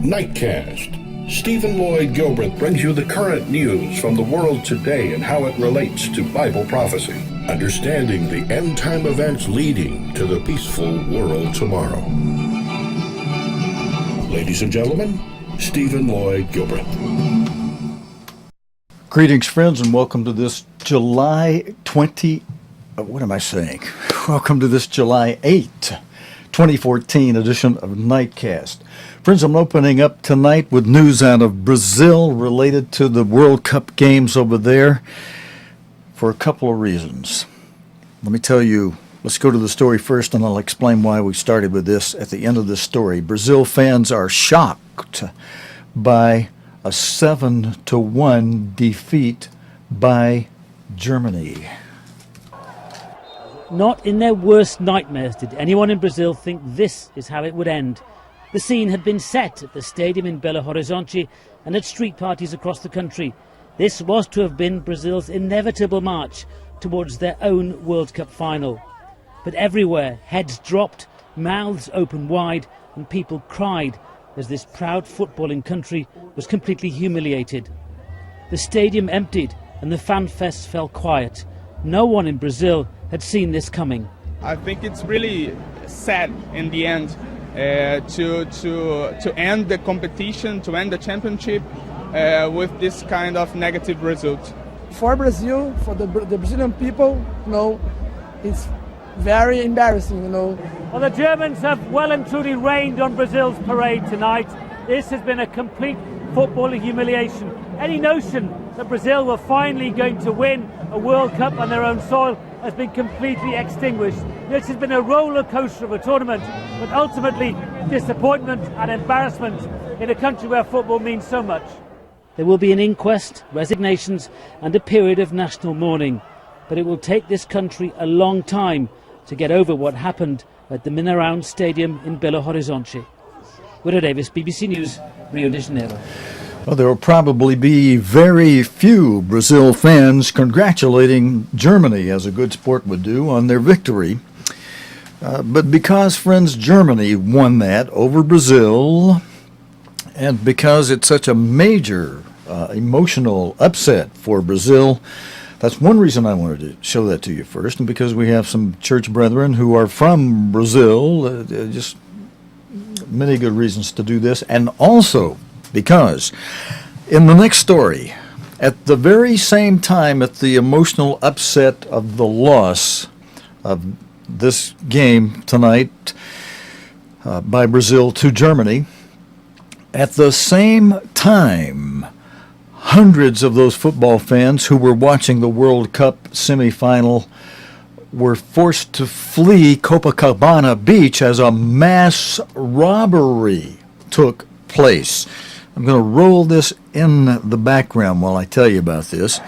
Nightcast. Stephen Lloyd Gilbreth brings you the current news from the world today and how it relates to Bible prophecy. Understanding the end-time events leading to the peaceful world tomorrow. Ladies and gentlemen, Stephen Lloyd Gilbreth. Greetings, friends, and welcome to this July 8, 2014 edition of Nightcast. Friends, I'm opening up tonight with news out of Brazil related to the World Cup games over there for a couple of reasons. Let me tell you, let's go to the story first, and I'll explain why we started with this at the end of the story. Brazil fans are shocked by a 7-1 defeat by Germany. Not in their worst nightmares did anyone in Brazil think this is how it would end. The scene had been set at the stadium in Belo Horizonte and at street parties across the country. This was to have been Brazil's inevitable march towards their own World Cup final. But everywhere, heads dropped, mouths open wide, and people cried as this proud footballing country was completely humiliated. The stadium emptied and the fan fest fell quiet. No one in Brazil had seen this coming. I think it's really sad in the end to end the competition, to end the championship with this kind of negative result. For Brazil, for the Brazilian people, it's very embarrassing, Well, the Germans have well and truly rained on Brazil's parade tonight. This has been a complete footballing humiliation. Any notion that Brazil were finally going to win a World Cup on their own soil has been completely extinguished. This has been a roller coaster of a tournament, but ultimately disappointment and embarrassment in a country where football means so much. There will be an inquest, resignations, and a period of national mourning. But it will take this country a long time to get over what happened at the Mineirão Stadium in Belo Horizonte. Willow Davis, BBC News, Rio de Janeiro. Well, there will probably be very few Brazil fans congratulating Germany, as a good sport would do, on their victory. But because, friends, Germany won that over Brazil, and because it's such a major emotional upset for Brazil, that's one reason I wanted to show that to you first, and because we have some church brethren who are from Brazil, just many good reasons to do this, and also because in the next story, at the very same time at the emotional upset of the loss of this game tonight by Brazil to Germany, at the same time, hundreds of those football fans who were watching the World Cup semifinal were forced to flee Copacabana Beach as a mass robbery took place. I'm going to roll this in the background while I tell you about this.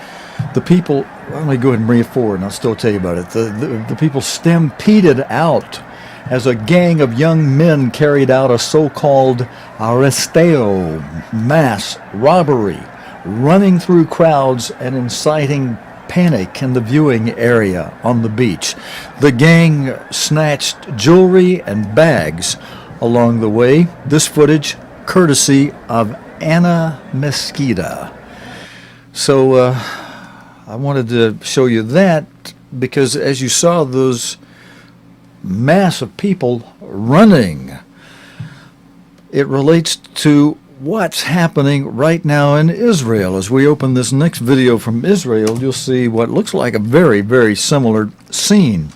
The people, let me go ahead and bring it forward and I'll still tell you about it. The people stampeded out as a gang of young men carried out a so-called arresteo, mass robbery, running through crowds and inciting panic in the viewing area on the beach. The gang snatched jewelry and bags along the way. This footage courtesy of Ana Mesquita. So I wanted to show you that because as you saw those mass of people running, it relates to what's happening right now in Israel. As we open this next video from Israel, you'll see what looks like a very, very similar scene.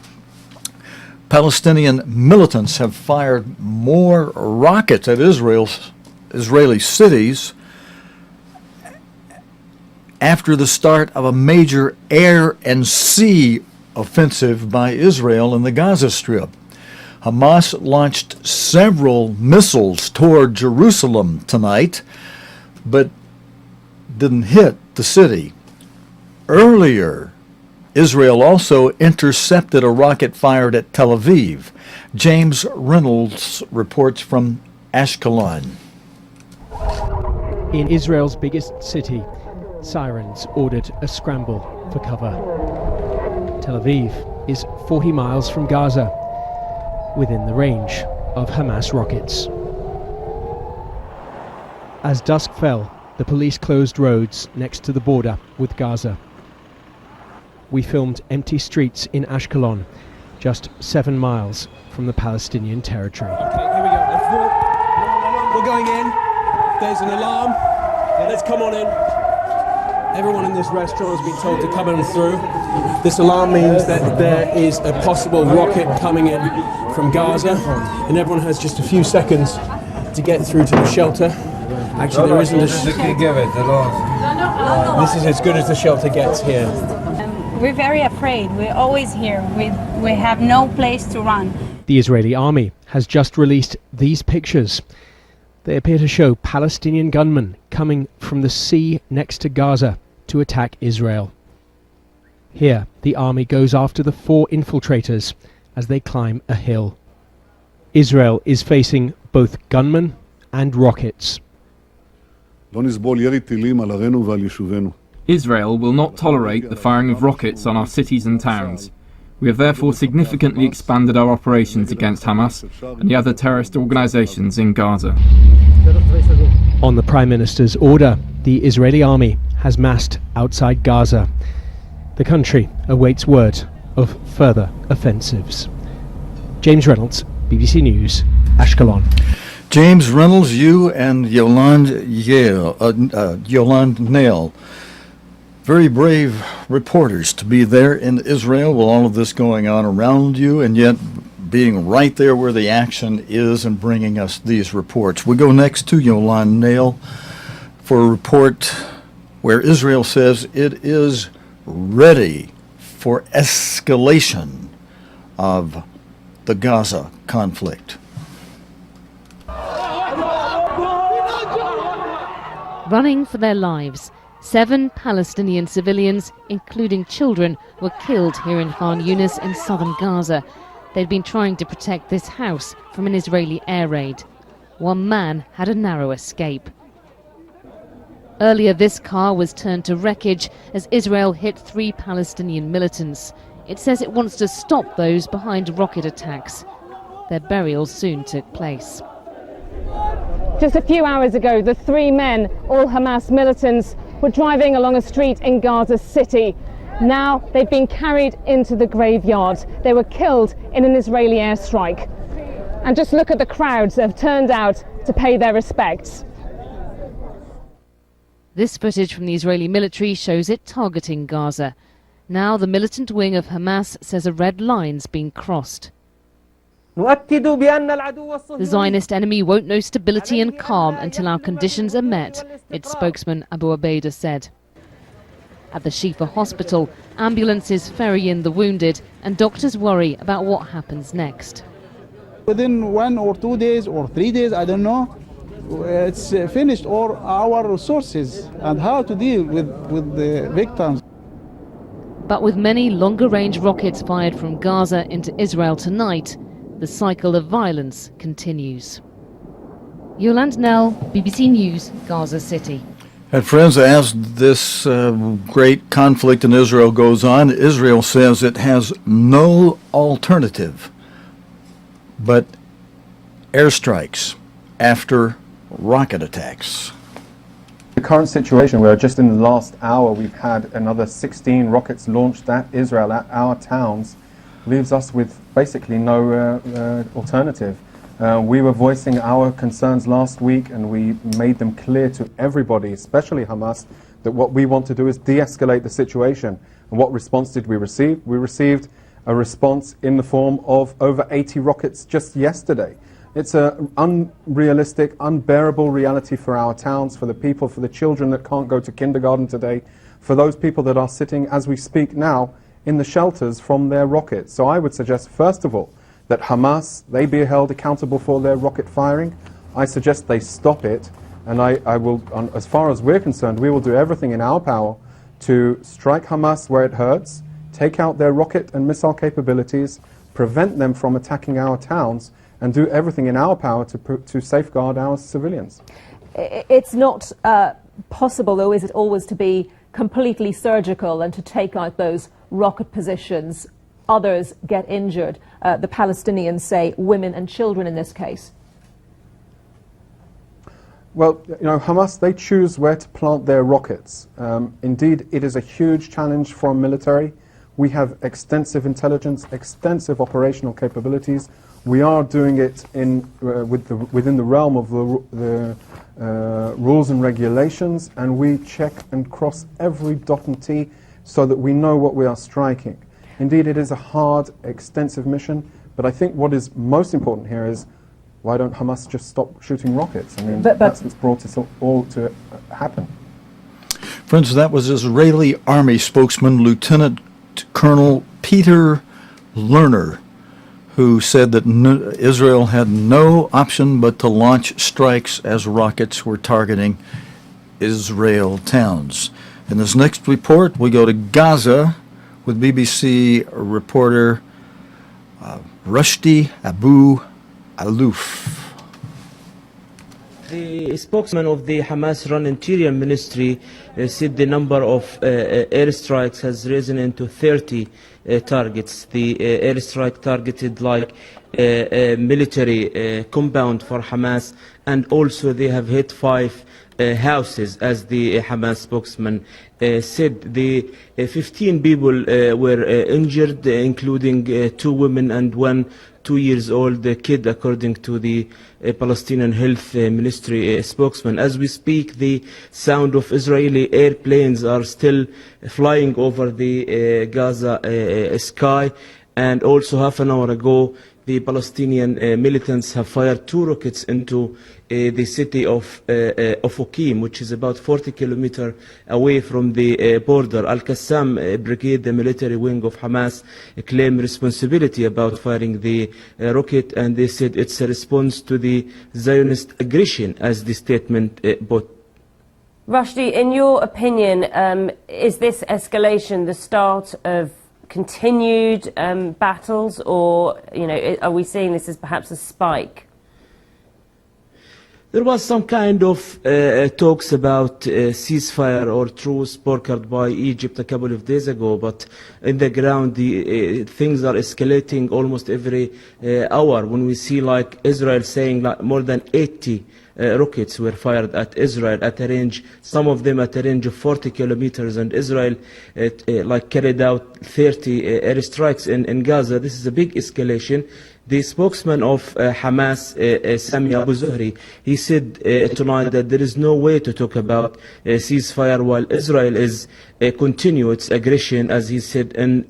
Palestinian militants have fired more rockets at Israeli cities after the start of a major air and sea offensive by Israel in the Gaza Strip. Hamas launched several missiles toward Jerusalem tonight, but didn't hit the city. Earlier, Israel also intercepted a rocket fired at Tel Aviv. James Reynolds reports from Ashkelon. In Israel's biggest city, sirens ordered a scramble for cover. Tel Aviv is 40 miles from Gaza, within the range of Hamas rockets. As dusk fell, the police closed roads next to the border with Gaza. We filmed empty streets in Ashkelon, just 7 miles from the Palestinian territory. Okay, here we go. We're going in. There's an alarm. Let's come on in. Everyone in this restaurant has been told to come on through. This alarm means that there is a possible rocket coming in from Gaza, and everyone has just a few seconds to get through to the shelter. Actually, there isn't a This is as good as the shelter gets here. We're very afraid. We're always here. We have no place to run. The Israeli army has just released these pictures. They appear to show Palestinian gunmen coming from the sea next to Gaza to attack Israel. Here, the army goes after the 4 infiltrators as they climb a hill. Israel is facing both gunmen and rockets. Israel will not tolerate the firing of rockets on our cities and towns. We have therefore significantly expanded our operations against Hamas and the other terrorist organizations in Gaza. On the Prime Minister's order, the Israeli army has massed outside Gaza. The country awaits word of further offensives. James Reynolds, BBC News, Ashkelon. James Reynolds, you and Yolande Nail, very brave reporters to be there in Israel with all of this going on around you, and yet being right there where the action is and bringing us these reports. We go next to Yolande Nail for a report where Israel says it is ready for escalation of the Gaza conflict. Running for their lives, 7 Palestinian civilians, including children, were killed here in Khan Yunis in southern Gaza. They'd been trying to protect this house from an Israeli air raid. One man had a narrow escape. Earlier, this car was turned to wreckage as Israel hit 3 Palestinian militants. It says it wants to stop those behind rocket attacks. Their burial soon took place. Just a few hours ago, the 3 men, all Hamas militants, were driving along a street in Gaza City. Now they've been carried into the graveyard. They were killed in an Israeli airstrike. And just look at the crowds that have turned out to pay their respects. This footage from the Israeli military shows it targeting Gaza. Now the militant wing of Hamas says a red line's been crossed. The Zionist enemy won't know stability and calm until our conditions are met, its spokesman Abu Ubaidah said. At the Shifa hospital, ambulances ferry in the wounded and doctors worry about what happens next. Within 1 or 2 days or 3 days, I don't know, it's finished, or our resources and how to deal with the victims. But with many longer-range rockets fired from Gaza into Israel tonight, the cycle of violence continues. Yolande Nell, BBC News, Gaza City. And friends, as this great conflict in Israel goes on, Israel says it has no alternative but airstrikes after rocket attacks. The current situation where just in the last hour we've had another 16 rockets launched at Israel, at our towns, leaves us with basically no alternative. We were voicing our concerns last week and we made them clear to everybody, especially Hamas, that what we want to do is de-escalate the situation. And what response did we receive? We received a response in the form of over 80 rockets just yesterday. It's an unrealistic, unbearable reality for our towns, for the people, for the children that can't go to kindergarten today, for those people that are sitting, as we speak now, in the shelters from their rockets. So I would suggest, first of all, that Hamas, they be held accountable for their rocket firing. I suggest they stop it, and I will, as far as we're concerned, we will do everything in our power to strike Hamas where it hurts, take out their rocket and missile capabilities, prevent them from attacking our towns, and do everything in our power to safeguard our civilians. It's not possible, though, is it always, to be completely surgical and to take out those rocket positions? Others get injured. The Palestinians say women and children in this case. Well, you know, Hamas, they choose where to plant their rockets. Indeed, it is a huge challenge for our military. We have extensive intelligence, extensive operational capabilities. We are doing it within the realm of the rules and regulations, and we check and cross every dot and T so that we know what we are striking. Indeed, it is a hard, extensive mission, but I think what is most important here is why don't Hamas just stop shooting rockets? I mean, that's what's brought it all to happen. Friends, that was Israeli Army spokesman Lieutenant Colonel Peter Lerner, who said that Israel had no option but to launch strikes as rockets were targeting Israel towns. In this next report, we go to Gaza with BBC reporter Rushdie Abu Alouf. The spokesman of the Hamas-run Interior Ministry said the number of airstrikes has risen into 30 targets. The airstrike targeted like a military compound for Hamas, and also they have hit 5 houses, as the Hamas spokesman said. The 15 people were injured, including 2 women and 1 2-year-old kid, according to the Palestinian Health Ministry spokesman. As we speak, the sound of Israeli airplanes are still flying over the Gaza sky, and also half an hour ago the Palestinian militants have fired 2 rockets into the city of Ofokim, which is about 40 kilometers away from the border. Al-Qassam brigade, the military wing of Hamas, claimed responsibility about firing the rocket, and they said it's a response to the Zionist aggression, as the statement put. Rushdie, in your opinion, is this escalation the start of continued battles, or are we seeing this as perhaps a spike? There was some kind of talks about ceasefire or truce brokered by Egypt a couple of days ago, but in the ground things are escalating almost every hour. When we see like Israel saying like more than 80 rockets were fired at Israel at a range, some of them at a range of 40 kilometers, and Israel carried out 30 airstrikes in Gaza. This is a big escalation. The spokesman of Hamas, Sami Abu Zuhri, he said tonight that there is no way to talk about ceasefire while Israel is continue its aggression, as he said, in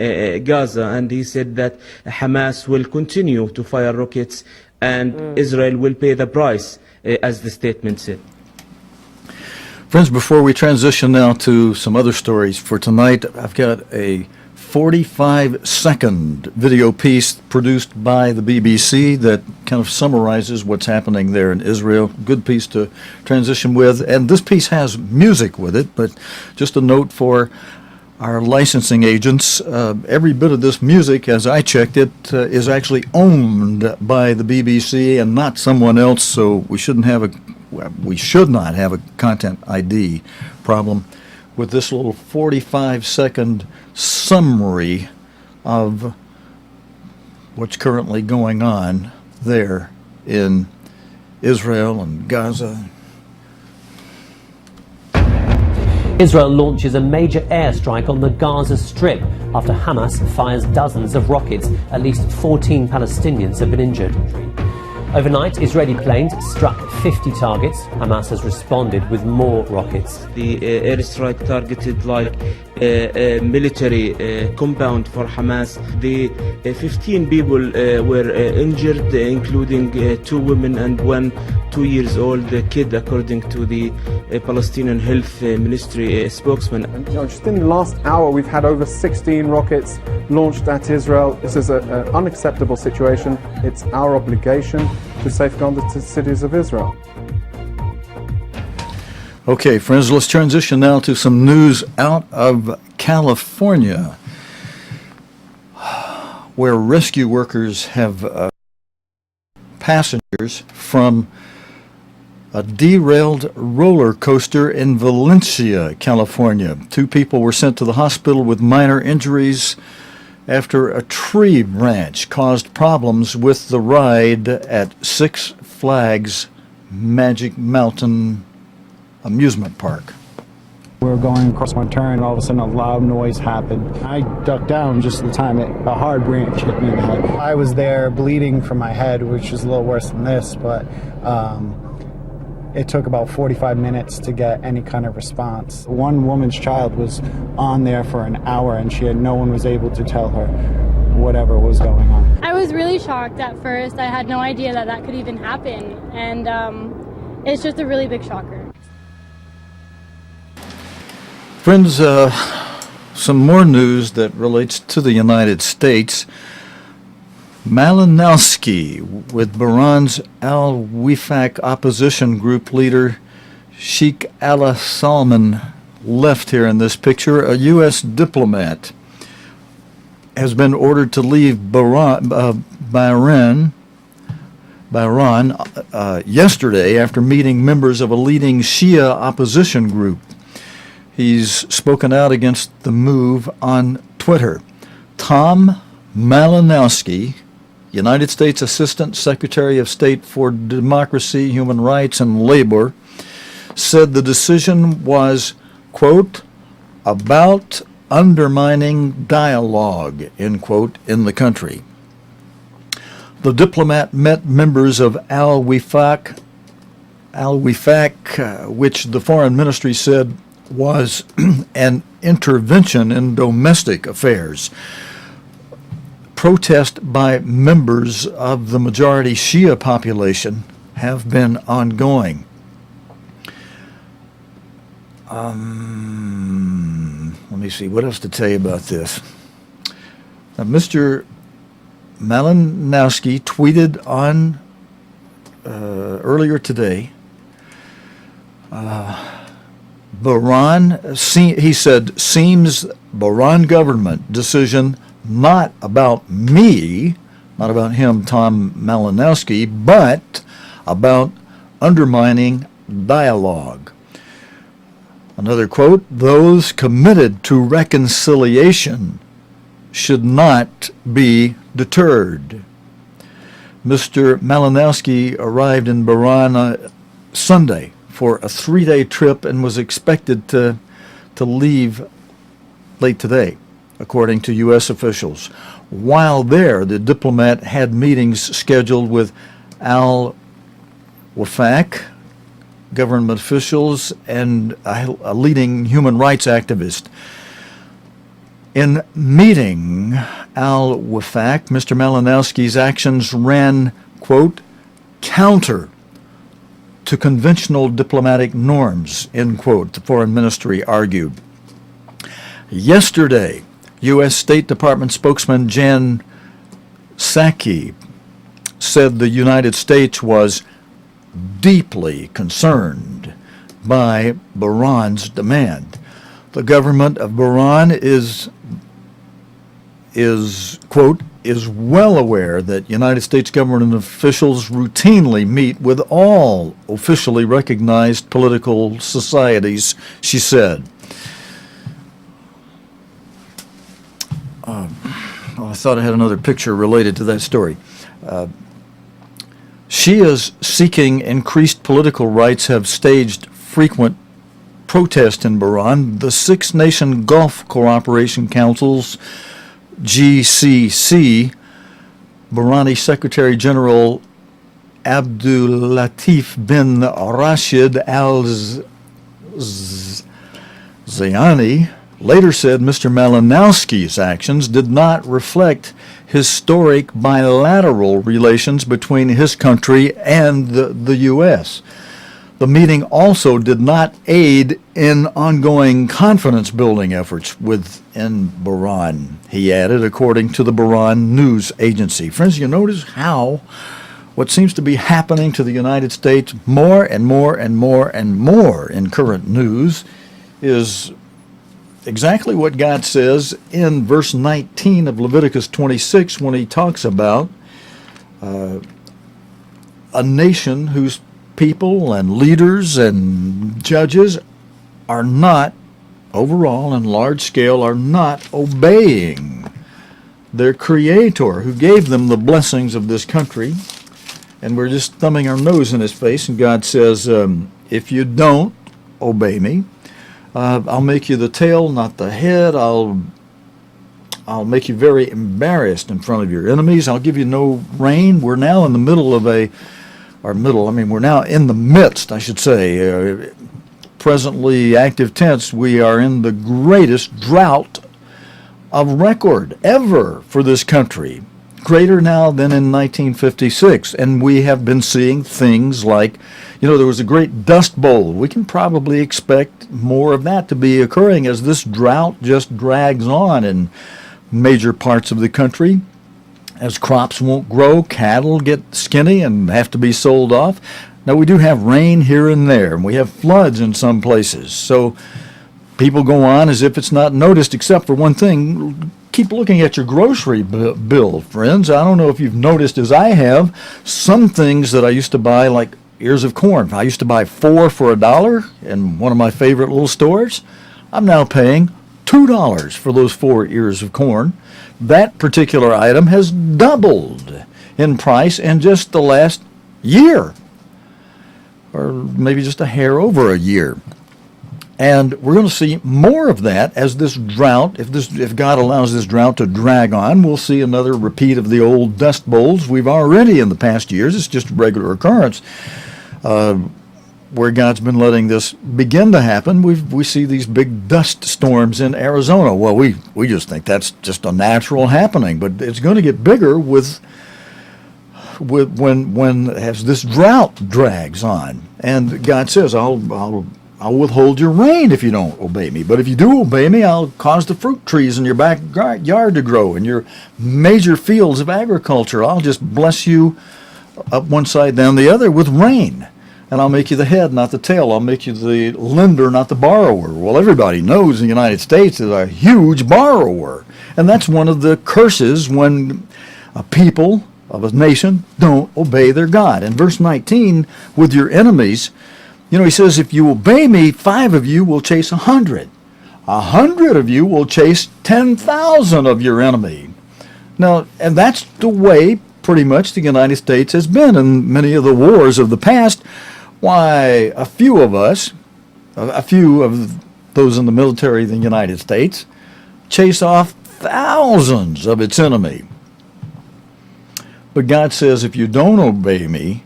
Gaza, and he said that Hamas will continue to fire rockets and Israel will pay the price, as the statement said. Friends, before we transition now to some other stories for tonight, I've got a 45-second video piece produced by the BBC that kind of summarizes what's happening there in Israel. Good piece to transition with, and this piece has music with it, but just a note for our licensing agents, every bit of this music, as I checked it, is actually owned by the BBC and not someone else, so we should not have a content ID problem with this little 45-second summary of what's currently going on there in Israel and Gaza. Israel launches a major airstrike on the Gaza Strip after Hamas fires dozens of rockets. At least 14 Palestinians have been injured. Overnight, Israeli planes struck 50 targets. Hamas has responded with more rockets. The airstrike targeted like a military compound for Hamas. The 15 people were injured, including 2 women and 1 2-year-old kid, according to the Palestinian Health Ministry spokesman. And, just in the last hour, we've had over 16 rockets launched at Israel. This is an unacceptable situation. It's our obligation to safeguard the cities of Israel. Okay, friends, let's transition now to some news out of California, where rescue workers have passengers from a derailed roller coaster in Valencia, California. 2 people were sent to the hospital with minor injuries after a tree branch caused problems with the ride at Six Flags Magic Mountain amusement park. We were going across my turn, and all of a sudden a loud noise happened. I ducked down just at the time a hard branch hit me in the head. I was there bleeding from my head, which is a little worse than this, but it took about 45 minutes to get any kind of response. One woman's child was on there for an hour, and no one was able to tell her whatever was going on. I was really shocked at first. I had no idea that that could even happen, and it's just a really big shocker. Friends, some more news that relates to the United States. Malinowski, with Bahrain's al-Wifaq opposition group leader Sheikh Al Salman, left here in this picture. A U.S. diplomat has been ordered to leave Bahrain yesterday after meeting members of a leading Shia opposition group. He's spoken out against the move on Twitter. Tom Malinowski, United States Assistant Secretary of State for Democracy, Human Rights, and Labor, said the decision was, quote, about undermining dialogue, end quote, in the country. The diplomat met members of al-Wifaq, which the foreign ministry said was an intervention in domestic affairs. Protest by members of the majority Shia population have been ongoing. Let me see, what else to tell you about this? Now, Mr. Malinowski tweeted on earlier today, Bahrain, he said, seems Bahrain government decision not about me, not about him, Tom Malinowski, but about undermining dialogue. Another quote, those committed to reconciliation should not be deterred. Mr. Malinowski arrived in Bahrain Sunday for a 3-day trip and was expected to leave late today, according to U.S. officials. While there, the diplomat had meetings scheduled with al-Wifaq government officials and a leading human rights activist. In meeting al-Wifaq, Mr. Malinowski's actions ran, quote, counter to conventional diplomatic norms, end quote, the foreign ministry argued. Yesterday, U.S. State Department spokesman Jen Psaki said the United States was deeply concerned by Bahrain's demand. The government of Bahrain is quote, is well aware that United States government officials routinely meet with all officially recognized political societies, she said. I thought I had another picture related to that story. Shias seeking increased political rights have staged frequent protests in Bahrain. The Six Nation Gulf Cooperation Council's GCC, Bahraini Secretary General Abdulatif bin Rashid Al Zayani later said Mr. Malinowski's actions did not reflect historic bilateral relations between his country and the U.S. The meeting also did not aid in ongoing confidence-building efforts within Bahrain, he added, according to the Bahrain news agency. Friends, you notice how what seems to be happening to the United States more and more and more and more in current news is exactly what God says in verse 19 of Leviticus 26 when he talks about a nation whose people and leaders and judges are not, overall and large scale, are not obeying their Creator who gave them the blessings of this country and we're just thumbing our nose in his face, and God says, if you don't obey me, I'll make you the tail, not the head. I'll make you very embarrassed in front of your enemies. I'll give you no rain. We're now in the middle of we're now in the midst, I should say, presently active tense, we are in the greatest drought of record ever for this country. Greater now than in 1956. And we have been seeing things like, there was a great dust bowl. We can probably expect more of that to be occurring as this drought just drags on in major parts of the country. As crops won't grow, cattle get skinny and have to be sold off. Now, we do have rain here and there, and we have floods in some places. So people go on as if it's not noticed, except for one thing. Keep looking at your grocery bill, friends. I don't know if you've noticed, as I have, some things that I used to buy, like ears of corn. I used to buy 4 for $1 in one of my favorite little stores. I'm now paying $2 for those 4 ears of corn. That particular item has doubled in price in just the last year, or maybe just a hair over a year. And we're going to see more of that as this drought, if God allows this drought to drag on, we'll see another repeat of the old dust bowls we've already in the past years. It's just a regular occurrence. Where God's been letting this begin to happen, we see these big dust storms in Arizona. Well, we just think that's just a natural happening, but it's going to get bigger with when as this drought drags on. And God says, I'll withhold your rain if you don't obey me. But if you do obey me, I'll cause the fruit trees in your backyard to grow, and your major fields of agriculture. I'll just bless you up one side, down the other with rain. And I'll make you the head, not the tail. I'll make you the lender, not the borrower. Well, everybody knows the United States is a huge borrower. And that's one of the curses when a people of a nation don't obey their God. In verse 19, with your enemies, he says, if you obey me, 5 of you will chase 100. 100 of you will chase 10,000 of your enemy. Now, and that's the way pretty much the United States has been in many of the wars of the past. Why, a few of us, a few of those in the military of the United States, chase off thousands of its enemy. But God says, if you don't obey me,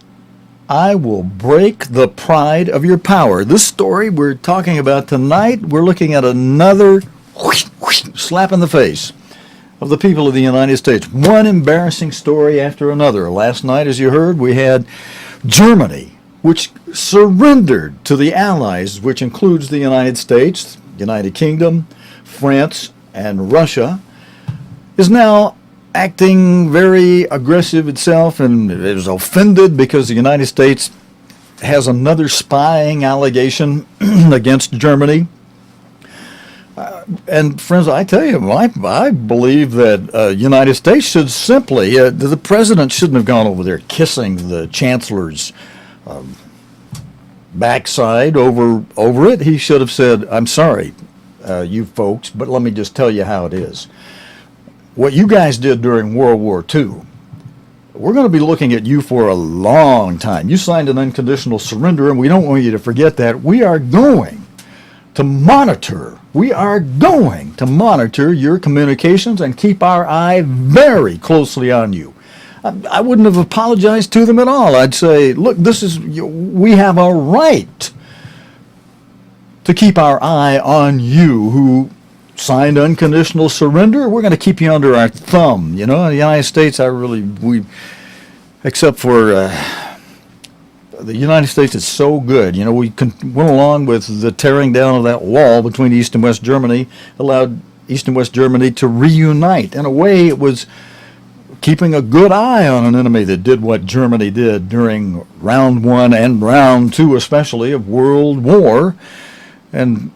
I will break the pride of your power. This story we're talking about tonight, we're looking at another slap in the face of the people of the United States. One embarrassing story after another. Last night, as you heard, we had Germany, which surrendered to the Allies, which includes the United States, United Kingdom, France, and Russia, is now acting very aggressive itself, and is offended because the United States has another spying allegation against Germany. And friends, I tell you, I believe that United States should simply, the president shouldn't have gone over there kissing the chancellor's backside over it. He should have said, I'm sorry, you folks, but let me just tell you how it is. What you guys did during World War II, we're going to be looking at you for a long time. You signed an unconditional surrender, and we don't want you to forget that. We are going to monitor your communications and keep our eye very closely on you. I wouldn't have apologized to them at all. I'd say, look, we have a right to keep our eye on you who signed unconditional surrender. We're going to keep you under our thumb. In the United States, except for the United States is so good. We went along with the tearing down of that wall between East and West Germany, allowed East and West Germany to reunite. In a way, it was keeping a good eye on an enemy that did what Germany did during round 1 and round 2 especially of World War. And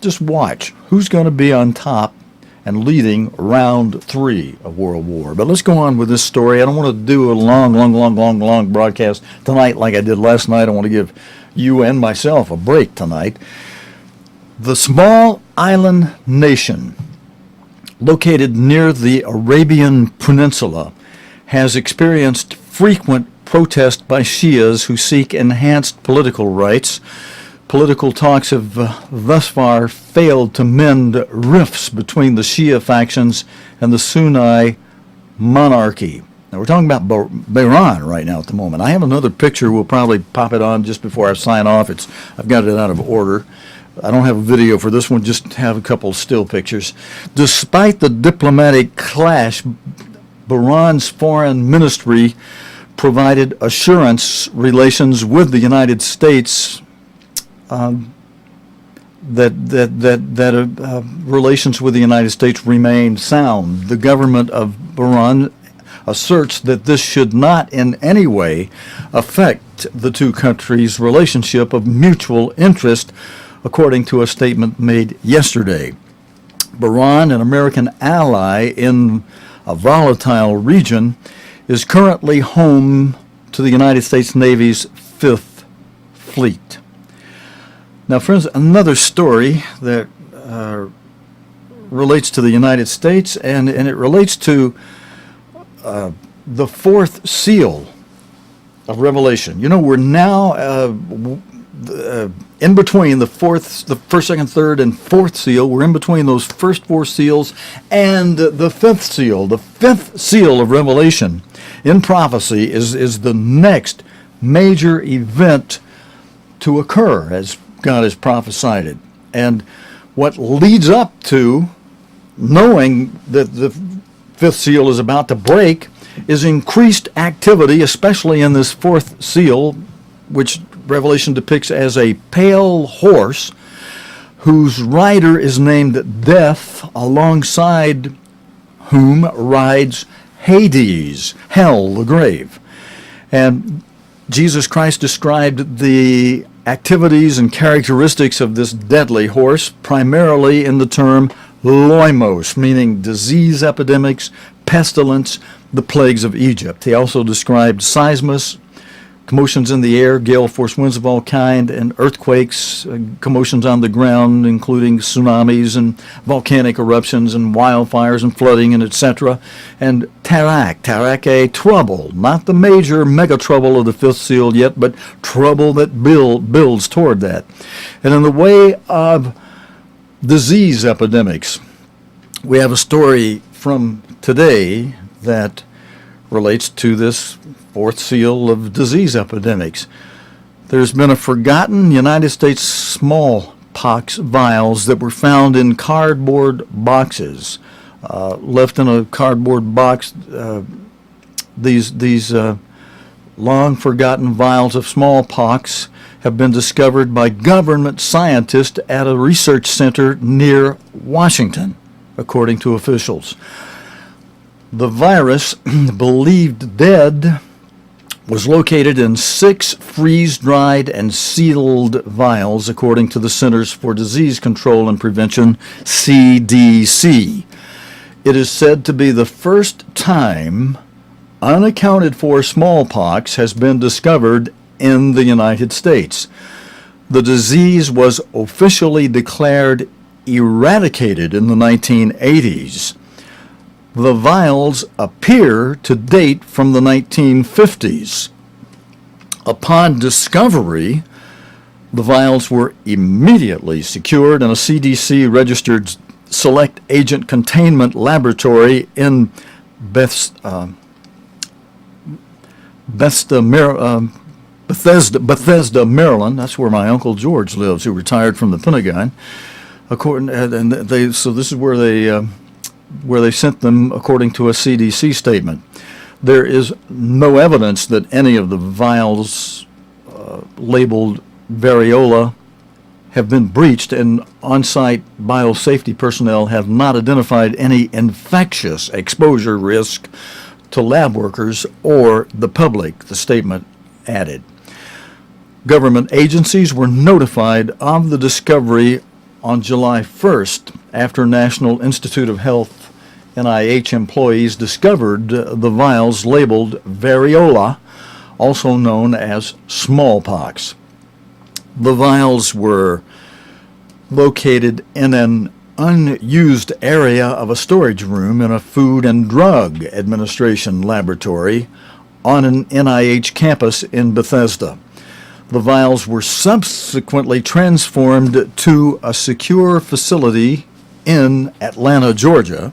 just watch who's going to be on top and leading round 3 of World War. But let's go on with this story. I don't want to do a long broadcast tonight like I did last night. I want to give you and myself a break tonight. The small island nation located near the Arabian Peninsula has experienced frequent protest by Shias who seek enhanced political rights. Political talks have thus far failed to mend rifts between the Shia factions and the Sunni monarchy. Now, we're talking about Bahrain right now at the moment. I have another picture. We'll probably pop it on just before I sign off. I've got it out of order. I don't have a video for this one, just have a couple still pictures. Despite the diplomatic clash, Bahrain's foreign ministry provided assurance relations with the United States that relations with the United States remain sound. The government of Bahrain asserts that this should not in any way affect the two countries' relationship of mutual interest, according to a statement made yesterday. Bahrain, an American ally in a volatile region, is currently home to the United States Navy's 5th Fleet. Now, friends, another story that relates to the United States, and it relates to the 4th seal of Revelation. You know, we're now in between the first, second, third, and 4th seal. We're in between those first 4 seals and the 5th seal. The 5th seal of Revelation in prophecy is the next major event to occur as God has prophesied it. And what leads up to knowing that the 5th seal is about to break is increased activity, especially in this 4th seal, which Revelation depicts as a pale horse whose rider is named Death, alongside whom rides Hades, hell, the grave. And Jesus Christ described the activities and characteristics of this deadly horse primarily in the term loimos, meaning disease epidemics, pestilence, the plagues of Egypt. He also described seismus, commotions in the air, gale force winds of all kind, and earthquakes, commotions on the ground, including tsunamis and volcanic eruptions and wildfires and flooding and etc. And tarak, trouble, not the major mega trouble of the 5th seal yet, but trouble that builds toward that. And in the way of disease epidemics, we have a story from today that relates to this 4th seal of disease epidemics. There's been a forgotten United States smallpox vials that were found in cardboard boxes, left in a cardboard box. These long forgotten vials of smallpox have been discovered by government scientists at a research center near Washington, according to officials. The virus, believed dead, was located in 6 freeze-dried and sealed vials, according to the Centers for Disease Control and Prevention, CDC. It is said to be the first time unaccounted for smallpox has been discovered in the United States. The disease was officially declared eradicated in the 1980s. The vials appear to date from the 1950s. Upon discovery, the vials were immediately secured in a CDC-registered select agent containment laboratory in Bethesda, Maryland. That's where my Uncle George lives, who retired from the Pentagon. So this is where they sent them, according to a CDC statement. There is no evidence that any of the vials labeled variola have been breached, and on-site biosafety personnel have not identified any infectious exposure risk to lab workers or the public, the statement added. Government agencies were notified of the discovery on July 1st after National Institute of Health NIH employees discovered the vials labeled variola, also known as smallpox. The vials were located in an unused area of a storage room in a Food and Drug Administration laboratory on an NIH campus in Bethesda. The vials were subsequently transformed to a secure facility in Atlanta, Georgia,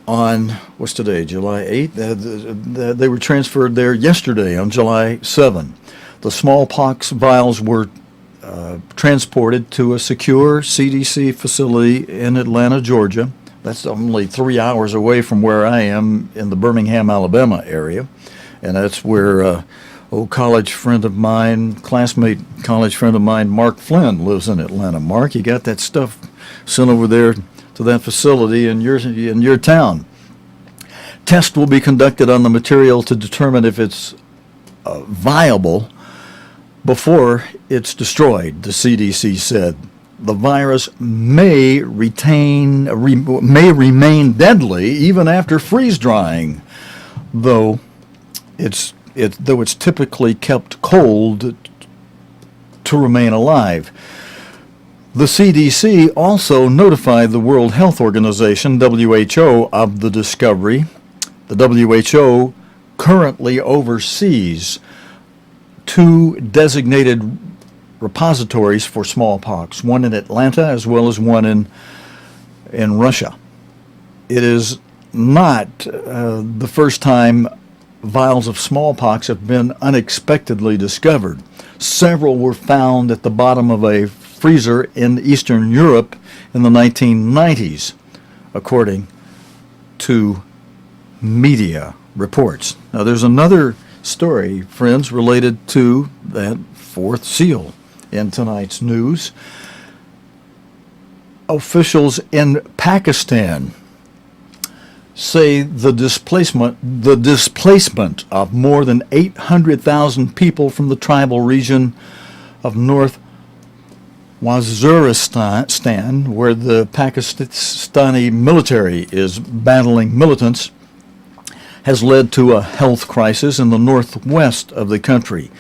on, what's today, July 8th? They were transferred there yesterday on July 7th. The smallpox vials were transported to a secure CDC facility in Atlanta, Georgia. That's only 3 hours away from where I am in the Birmingham, Alabama area. And that's where college friend of mine, classmate college friend of mine, Mark Flynn, lives in Atlanta. Mark, you got that stuff sent over there to that facility in your town. Tests will be conducted on the material to determine if it's viable before it's destroyed, the CDC said. The virus may remain deadly even after freeze drying, though it's typically kept cold to remain alive. The CDC also notified the World Health Organization, WHO, of the discovery. The WHO currently oversees 2 designated repositories for smallpox, one in Atlanta as well as one in Russia. It is not the first time vials of smallpox have been unexpectedly discovered. Several were found at the bottom of a freezer in Eastern Europe in the 1990s, according to media reports. Now, there's another story, friends, related to that fourth seal in tonight's news. Officials in Pakistan say the displacement of more than 800,000 people from the tribal region of North Waziristan, where the Pakistani military is battling militants, has led to a health crisis in the northwest of the country.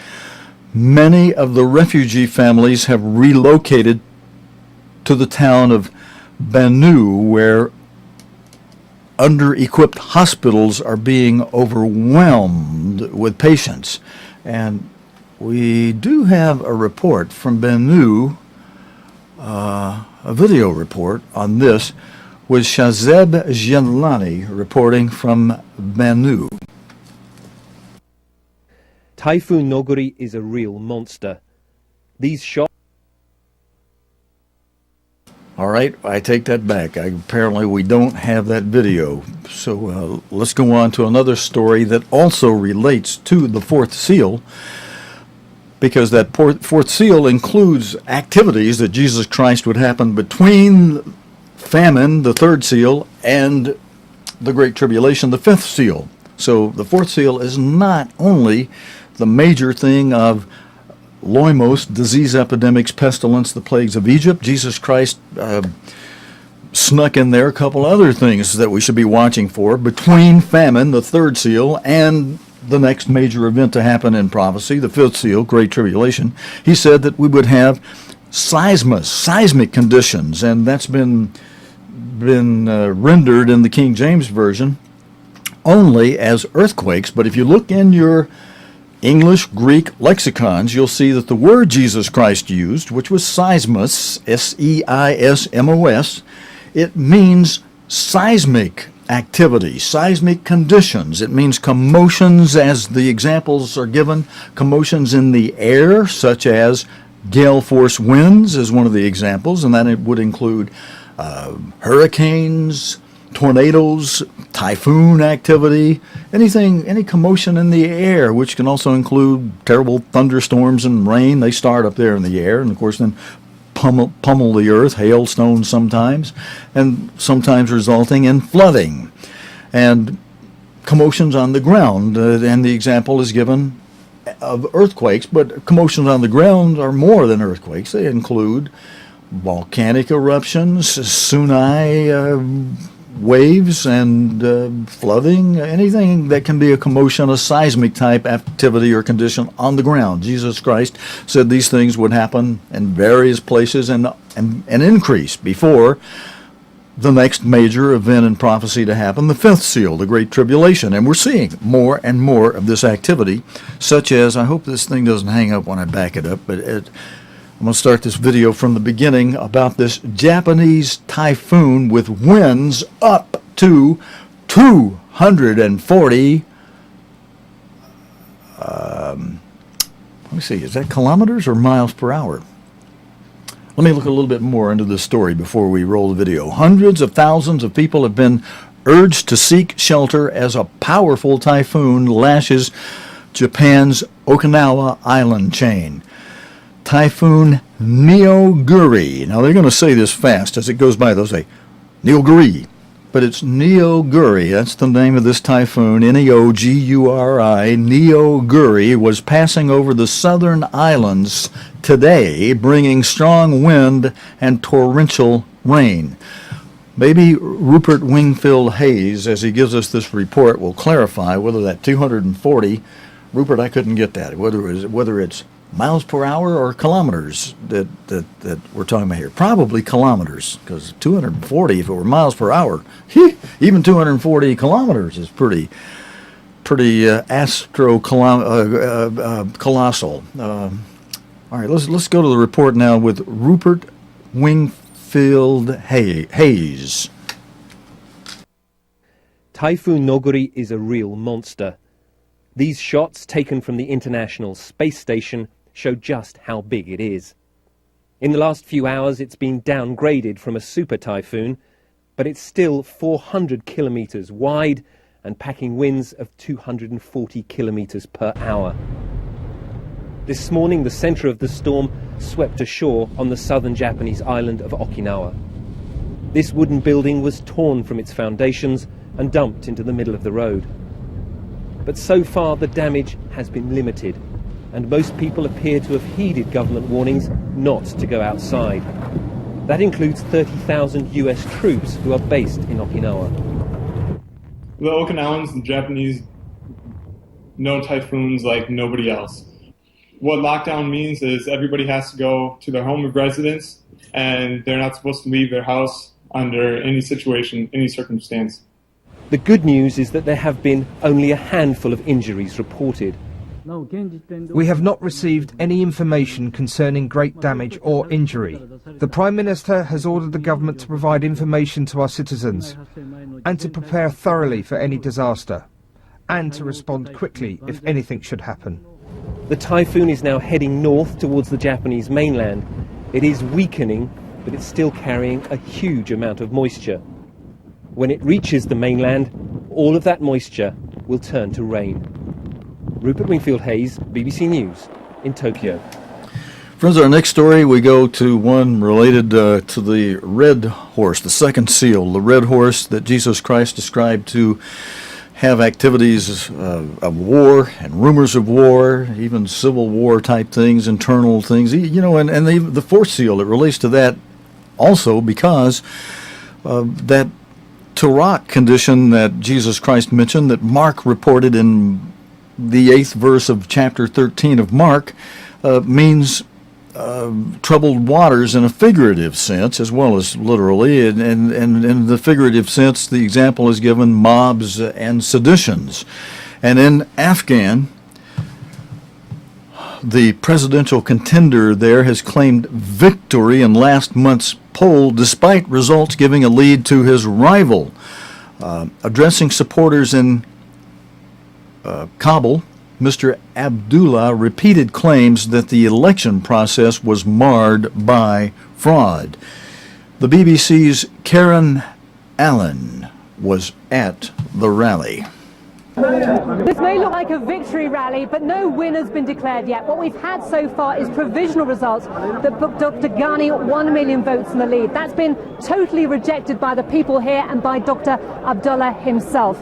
Many of the refugee families have relocated to the town of Banu, where under-equipped hospitals are being overwhelmed with patients. And we do have a report from Banu, a video report on this, with Shazeb Janlani reporting from Banu. Typhoon Noguri is a real monster. These shots... All right, I take that back. Apparently we don't have that video. So let's go on to another story that also relates to the fourth seal, because that fourth seal includes activities that Jesus Christ would happen between famine, the third seal, and the Great Tribulation, the fifth seal. So the fourth seal is not only the major thing of Loimos, disease epidemics, pestilence, the plagues of Egypt. Jesus Christ snuck in there a couple other things that we should be watching for between famine, the third seal, and the next major event to happen in prophecy, the fifth seal, Great Tribulation. He said that we would have seismic conditions, and that's been rendered in the King James Version only as earthquakes. But if you look in your English, Greek lexicons, you'll see that the word Jesus Christ used, which was seismos, S-E-I-S-M-O-S, it means seismic activity, seismic conditions. It means commotions, as the examples are given, commotions in the air, such as gale force winds is one of the examples, and that it would include hurricanes, tornadoes, typhoon activity, any commotion in the air, which can also include terrible thunderstorms and rain. They start up there in the air, and of course then pummel the earth, hailstones sometimes, and sometimes resulting in flooding. And commotions on the ground, and the example is given of earthquakes, but commotions on the ground are more than earthquakes. They include volcanic eruptions, tsunami waves, and flooding, anything that can be a commotion, a seismic type activity or condition on the ground. Jesus Christ said these things would happen in various places and increase before the next major event in prophecy to happen, the fifth seal, the Great Tribulation. And we're seeing more and more of this activity, such as, I hope this thing doesn't hang up when I back it up, but I'm going to start this video from the beginning about this Japanese typhoon with winds up to 240, let me see, is that kilometers or miles per hour? Let me look a little bit more into this story before we roll the video. Hundreds of thousands of people have been urged to seek shelter as a powerful typhoon lashes Japan's Okinawa island chain. Typhoon Neoguri. Now they're going to say this fast as it goes by. They'll say Neoguri, but it's Neoguri. That's the name of this typhoon. Neoguri. Neoguri was passing over the southern islands today, bringing strong wind and torrential rain. Maybe Rupert Wingfield Hayes, as he gives us this report, will clarify whether that 240, Rupert, I couldn't get that, whether it's miles per hour or kilometers that we're talking about here. Probably kilometers, because 240, if it were miles per hour, even 240 kilometers is pretty colossal. All right, let's go to the report now with Rupert Wingfield Hayes. Typhoon Noguri is a real monster. These shots, taken from the International Space Station, show just how big it is. In the last few hours, it's been downgraded from a super typhoon, but it's still 400 kilometers wide and packing winds of 240 kilometers per hour. This morning, the center of the storm swept ashore on the southern Japanese island of Okinawa. This wooden building was torn from its foundations and dumped into the middle of the road. But so far, the damage has been limited, and most people appear to have heeded government warnings not to go outside. That includes 30,000 US troops who are based in Okinawa. The Okinawans, the Japanese, know typhoons like nobody else. What lockdown means is everybody has to go to their home of residence, and they're not supposed to leave their house under any situation, any circumstance. The good news is that there have been only a handful of injuries reported. We have not received any information concerning great damage or injury. The Prime Minister has ordered the government to provide information to our citizens and to prepare thoroughly for any disaster and to respond quickly if anything should happen. The typhoon is now heading north towards the Japanese mainland. It is weakening, but it's still carrying a huge amount of moisture. When it reaches the mainland, all of that moisture will turn to rain. Rupert Wingfield Hayes, BBC News, in Tokyo. Friends, our next story, we go to one related to the red horse, the second seal, the red horse that Jesus Christ described to have activities of war and rumors of war, even civil war type things, internal things, you know, and the fourth seal, it relates to that also because that Tarak condition that Jesus Christ mentioned, that Mark reported in the 8th verse of chapter 13 of Mark, means troubled waters in a figurative sense as well as literally, and in the figurative sense the example is given mobs and seditions. And in Afghan, the presidential contender there has claimed victory in last month's poll despite results giving a lead to his rival. Addressing supporters in Kabul, Mr. Abdullah repeated claims that the election process was marred by fraud. The BBC's Karen Allen was at the rally. This may look like a victory rally, but no winner's been declared yet. What we've had so far is provisional results that put Dr. Ghani 1 million votes in the lead. That's been totally rejected by the people here and by Dr. Abdullah himself.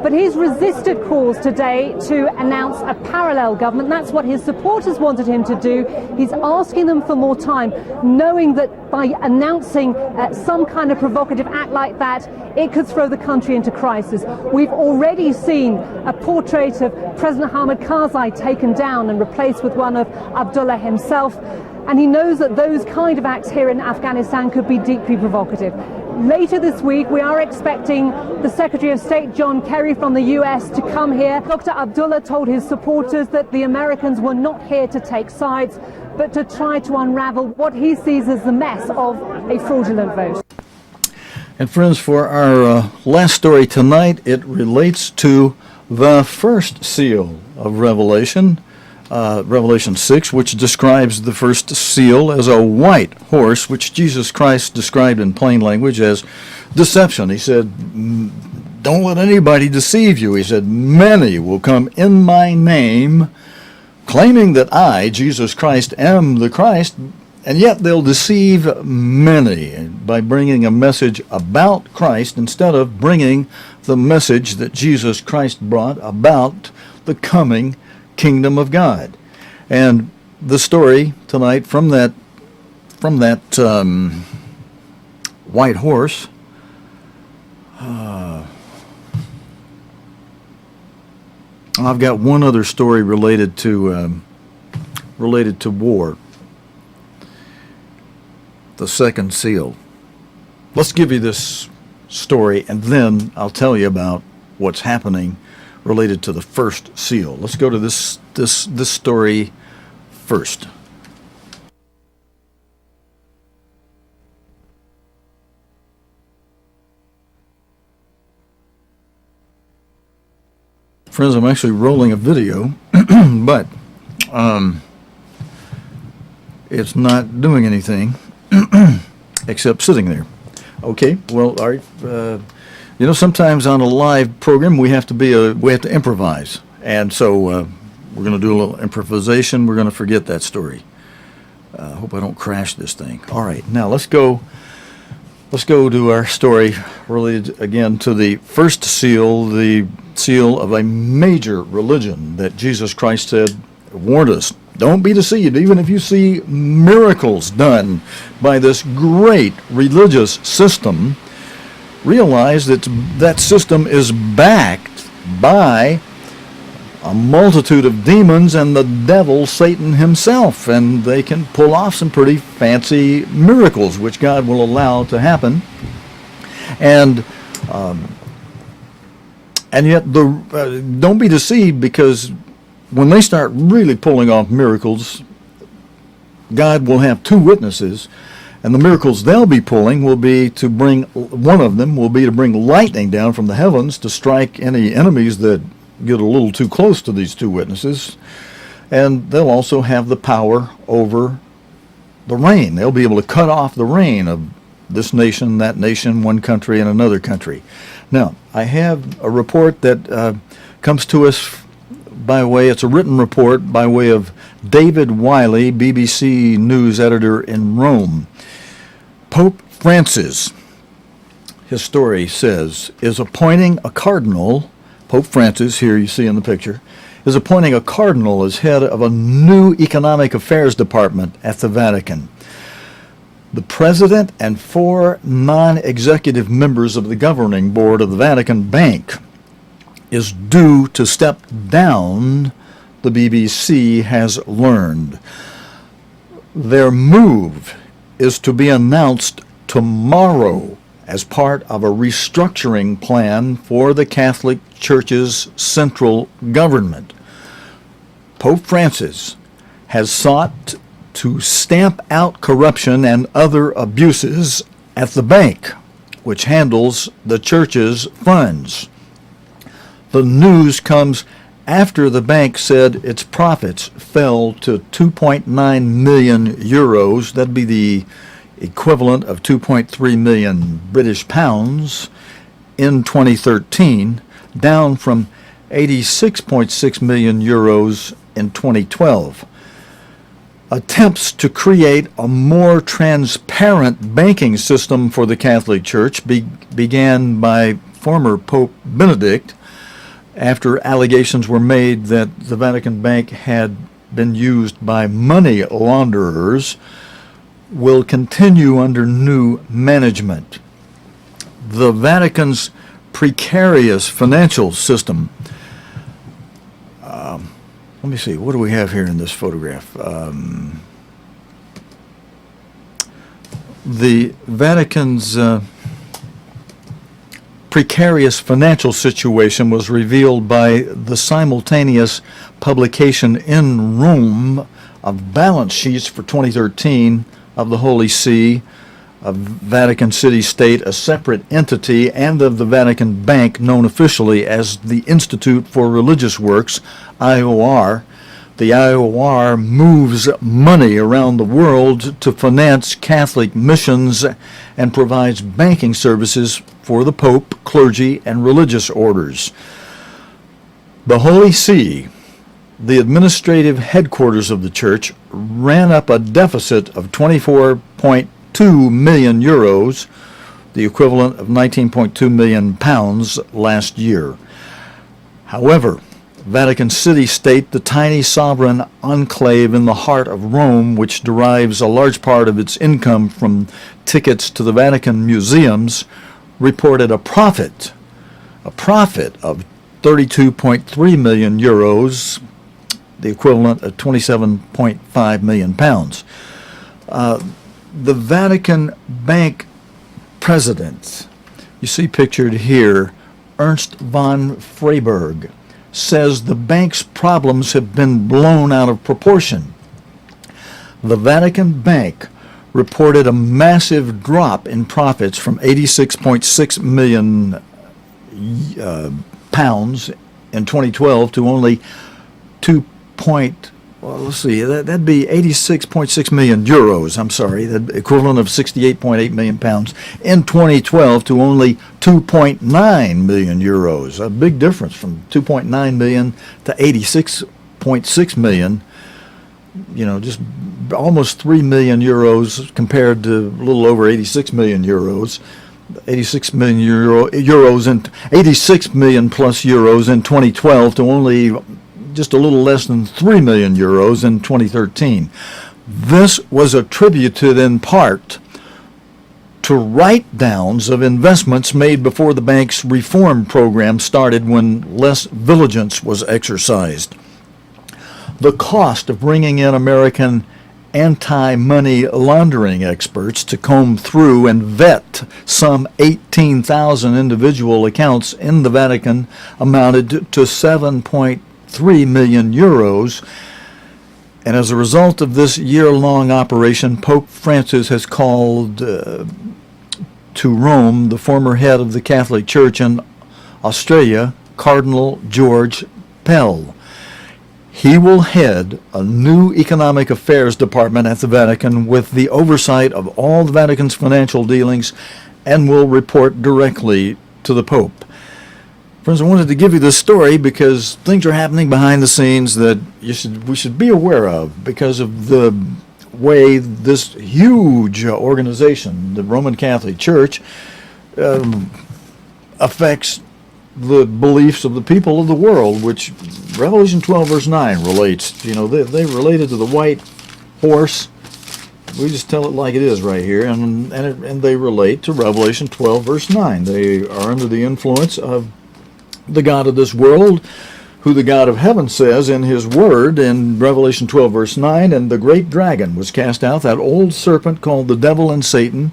But he's resisted calls today to announce a parallel government. That's what his supporters wanted him to do. He's asking them for more time, knowing that by announcing some kind of provocative act like that, it could throw the country into crisis. We've already seen a portrait of President Hamid Karzai taken down and replaced with one of Abdullah himself. And he knows that those kind of acts here in Afghanistan could be deeply provocative. later this week, we are expecting the Secretary of State, John Kerry, from the US to come here. Dr. Abdullah told his supporters that the Americans were not here to take sides, but to try to unravel what he sees as the mess of a fraudulent vote. And friends, for our last story tonight, it relates to the first seal of Revelation, Revelation 6, which describes the first seal as a white horse, which Jesus Christ described in plain language as deception. He said, don't let anybody deceive you. He said, many will come in my name, claiming that I, Jesus Christ, am the Christ, and yet they'll deceive many by bringing a message about Christ instead of bringing the message that Jesus Christ brought about the coming kingdom of God. And the story tonight from that white horse, I've got one other story related to war. The second seal. Let's give you this story, and then I'll tell you about what's happening related to the first seal. Let's go to this story first. Friends, I'm actually rolling a video, but it's not doing anything except sitting there. Okay, well, all right. You know, sometimes on a live program we have to improvise, and so we're going to do a little improvisation. We're going to forget that story. Hope I don't crash this thing. All right, now let's go to our story related again to the first seal, the seal of a major religion that Jesus Christ warned us. Don't be deceived, even if you see miracles done by this great religious system. Realize that that system is backed by a multitude of demons and the devil, Satan himself, and they can pull off some pretty fancy miracles, which God will allow to happen. And yet, don't be deceived, because when they start really pulling off miracles, God will have two witnesses, and the miracles they'll be pulling will be to bring, one of them will be to bring lightning down from the heavens to strike any enemies that get a little too close to these two witnesses, and they'll also have the power over the rain. They'll be able to cut off the rain of this nation, that nation, one country, and another country. Now, I have a report that comes to us it's a written report by way of David Wiley, BBC News editor in Rome. Pope Francis, his story says, is appointing a cardinal. Pope Francis, here you see in the picture, is appointing a cardinal as head of a new economic affairs department at the Vatican. The president and 4 non-executive members of the governing board of the Vatican Bank is due to step down, the BBC has learned. Their move is to be announced tomorrow as part of a restructuring plan for the Catholic Church's central government. Pope Francis has sought to stamp out corruption and other abuses at the bank, which handles the church's funds. The news comes after the bank said its profits fell to 2.9 million euros. That'd be the equivalent of 2.3 million British pounds in 2013, down from 86.6 million euros in 2012. Attempts to create a more transparent banking system for the Catholic Church began by former Pope Benedict after allegations were made that the Vatican Bank had been used by money launderers, will continue under new management. The Vatican's precarious financial system. Let me see, what do we have here in this photograph? The Vatican's precarious financial situation was revealed by the simultaneous publication in Rome of balance sheets for 2013 of the Holy See, of Vatican City State, a separate entity, and of the Vatican Bank, known officially as the Institute for Religious Works, IOR. The IOR moves money around the world to finance Catholic missions and provides banking services for the Pope, clergy, and religious orders. The Holy See, the administrative headquarters of the Church, ran up a deficit of 24.2 million euros, the equivalent of 19.2 million pounds last year. However, Vatican City State, the tiny sovereign enclave in the heart of Rome, which derives a large part of its income from tickets to the Vatican museums, reported a profit of 32.3 million euros, the equivalent of 27.5 million pounds. The Vatican Bank president, you see pictured here, Ernst von Freiberg, says the bank's problems have been blown out of proportion. The Vatican Bank reported a massive drop in profits from 86.6 million pounds in 2012 to only that'd be 86.6 million euros, I'm sorry, the equivalent of 68.8 million pounds in 2012 to only 2.9 million euros. A big difference from 2.9 million to 86.6 million, just almost 3 million euros compared to a little over 86 million euros. 86 million euros and 86 million plus euros in 2012 to only just a little less than 3 million euros in 2013. This was attributed in part to write-downs of investments made before the bank's reform program started, when less vigilance was exercised. The cost of bringing in American anti-money laundering experts to comb through and vet some 18,000 individual accounts in the Vatican amounted to 7.3 million euros, and as a result of this year-long operation, Pope Francis has called to Rome the former head of the Catholic Church in Australia, Cardinal George Pell. He will head a new economic affairs department at the Vatican with the oversight of all the Vatican's financial dealings and will report directly to the Pope. Friends, I wanted to give you this story because things are happening behind the scenes that we should be aware of because of the way this huge organization, the Roman Catholic Church, affects the beliefs of the people of the world, which Revelation 12 verse 9 relates. They related to the white horse. We just tell it like it is right here, and they relate to Revelation 12 verse 9. They are under the influence of the god of this world, who the God of heaven says in his word in Revelation 12 verse 9, and the great dragon was cast out, that old serpent called the devil and Satan,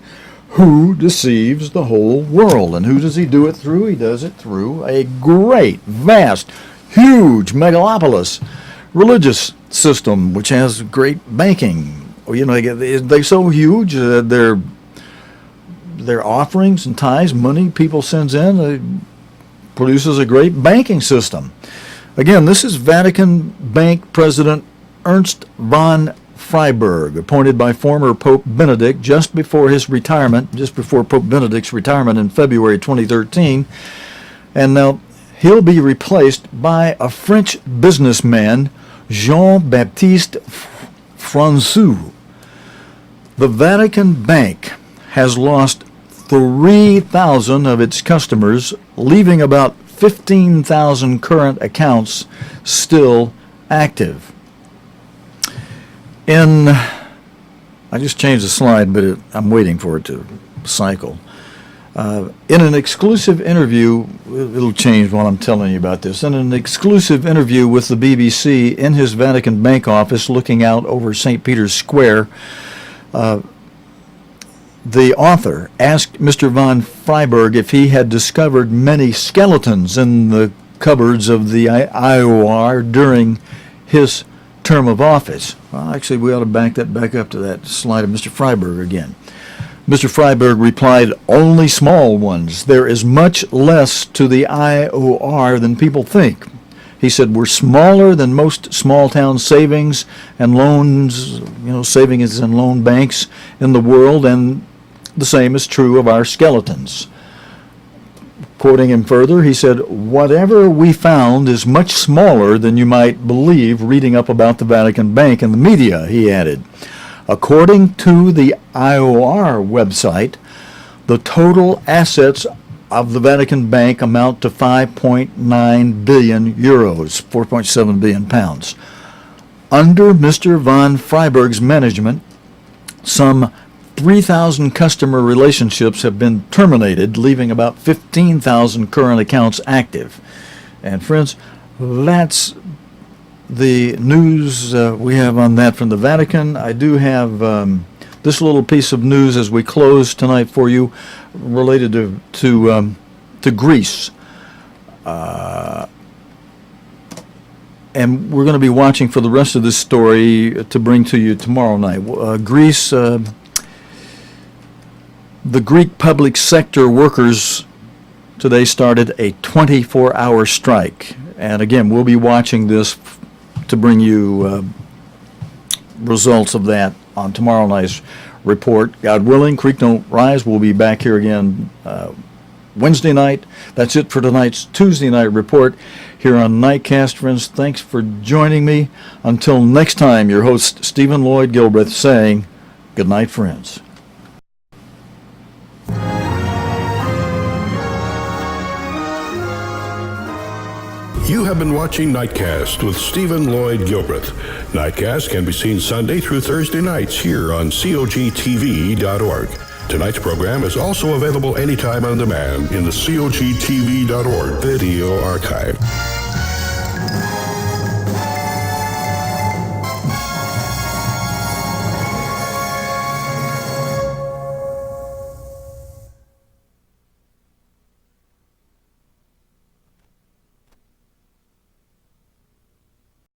who deceives the whole world. And who does he do it through? He does it through a great, vast, huge megalopolis religious system, which has great banking. They're so huge that their offerings and tithes, money people sends in, produces a great banking system. Again, this is Vatican Bank President Ernst von Freiberg, appointed by former Pope Benedict just before Pope Benedict's retirement in February 2013. And now he'll be replaced by a French businessman, Jean-Baptiste François. The Vatican Bank has lost 3,000 of its customers, leaving about 15,000 current accounts still active. I just changed the slide, but I'm waiting for it to cycle. In an exclusive interview, it'll change while I'm telling you about this, in an exclusive interview with the BBC in his Vatican Bank office looking out over St. Peter's Square, the author asked Mr. von Freiberg if he had discovered many skeletons in the cupboards of the IOR during his term of office. Well, actually, we ought to back up to that slide of Mr. Freiberg again. Mr. Freiberg replied, "Only small ones. There is much less to the IOR than people think." He said, "We're smaller than most small-town savings and loans, savings and loan banks in the world, and the same is true of our skeletons." Quoting him further, he said, "Whatever we found is much smaller than you might believe reading up about the Vatican Bank in the media," he added. According to the IOR website, the total assets of the Vatican Bank amount to 5.9 billion euros, 4.7 billion pounds. Under Mr. von Freiberg's management, some 3,000 customer relationships have been terminated, leaving about 15,000 current accounts active. And friends, that's the news we have on that from the Vatican. I do have this little piece of news as we close tonight for you, related to Greece. And we're going to be watching for the rest of this story to bring to you tomorrow night. Greece, the Greek public sector workers today started a 24-hour strike. And again, we'll be watching this to bring you results of that on tomorrow night's report. God willing, Creek Don't Rise. We'll be back here again Wednesday night. That's it for tonight's Tuesday night report here on Nightcast. Friends, thanks for joining me. Until next time, your host, Stephen Lloyd Gilbreth, saying good night, friends. You have been watching Nightcast with Stephen Lloyd Gilbreth. Nightcast can be seen Sunday through Thursday nights here on cogtv.org. Tonight's program is also available anytime on demand in the cogtv.org video archive.